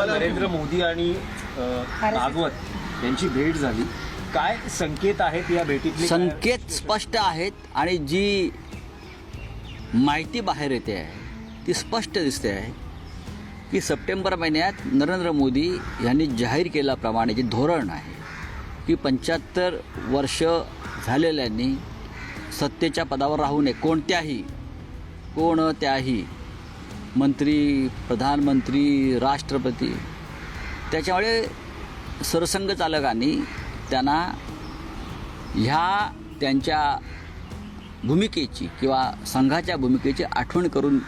नरेंद्र मोदी आणि भागवत यांची भेट झाली. काय संकेत आहेत या भेटीतले? संकेत स्पष्ट आहेत आणि जी माहिती बाहेर येते आहे ती स्पष्ट दिसते आहे की सप्टेंबर महिन्यात नरेंद्र मोदी यांनी जाहीर केल्याप्रमाणे जे धोरण आहे की 75 वर्ष झालेल्यांनी सत्तेच्या पदावर राहू नये. कोणत्याही मंत्री, प्रधानमंत्री, राष्ट्रपती. त्याच्यामुळे सरसंघचालकांनी त्यांना ह्या त्यांच्या भूमिकेची किंवा संघाच्या भूमिकेची आठवण करून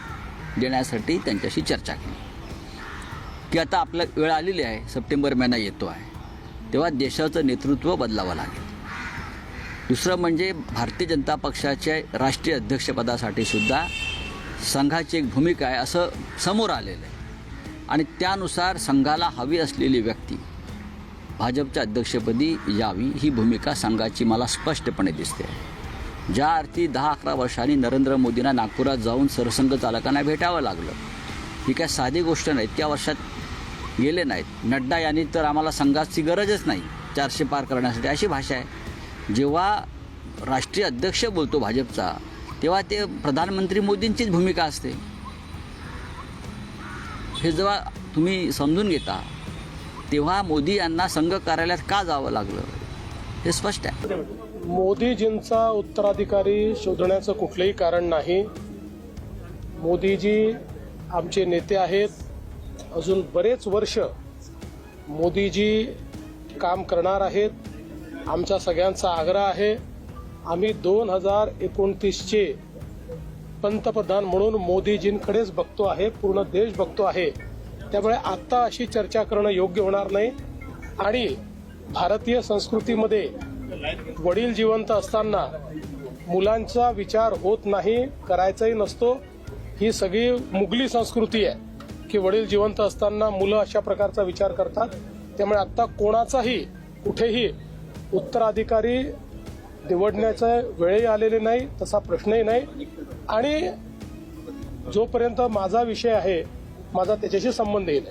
देण्यासाठी त्यांच्याशी चर्चा केली की आता आपल्या वेळ आलेली आहे, सप्टेंबर महिना येतो आहे, तेव्हा देशाचं नेतृत्व बदलावं लागेल. दुसरं म्हणजे भारतीय जनता पक्षाच्या राष्ट्रीय अध्यक्षपदासाठी सुद्धा संघाची एक भूमिका आहे असं समोर आलेलं आहे आणि त्यानुसार संघाला हवी असलेली व्यक्ती भाजपच्या अध्यक्षपदी यावी ही भूमिका संघाची मला स्पष्टपणे दिसते आहे. ज्या अर्थी 10-11 वर्षांनी नरेंद्र मोदींना नागपुरात जाऊन सरसंघ चालकांना भेटावं लागलं, ही काय साधी गोष्ट नाही. इतक्या वर्षात गेले नाहीत. नड्डा यांनी तर आम्हाला संघाची गरजच नाही 400 पार करण्यासाठी अशी भाषा आहे. जेव्हा राष्ट्रीय अध्यक्ष बोलतो भाजपचा तेव्हा ते प्रधानमंत्री मोदींचीच भूमिका असते. हे जेव्हा तुम्ही समजून घेता तेव्हा मोदी यांना संघ कार्यालयात का जावं लागलं हे स्पष्ट आहे. मोदीजींचा उत्तराधिकारी शोधण्याचं कुठलंही कारण नाही. मोदीजी आमचे नेते आहेत. अजून बरेच वर्ष मोदीजी काम करणार आहेत. आमच्या सगळ्यांचा आग्रह आहे, आम्ही 2029चे पंतप्रधान म्हणून मोदीजींकडेच बघतो आहे, पूर्ण देश बघतो आहे. त्यामुळे आता अशी चर्चा करणं योग्य होणार नाही. आणि भारतीय संस्कृतीमध्ये वडील जिवंत असताना मुलांचा विचार होत नाही, करायचाही नसतो. ही सगळी मुघली संस्कृती आहे की वडील जिवंत असताना मुलं अशा प्रकारचा विचार करतात. त्यामुळे आता कोणाचाही कुठेही उत्तराधिकारी निवडण्याचा वेळही आलेले नाही, तसा प्रश्नही नाही. आणि जोपर्यंत माझा विषय आहे, माझा त्याच्याशी संबंध येईल.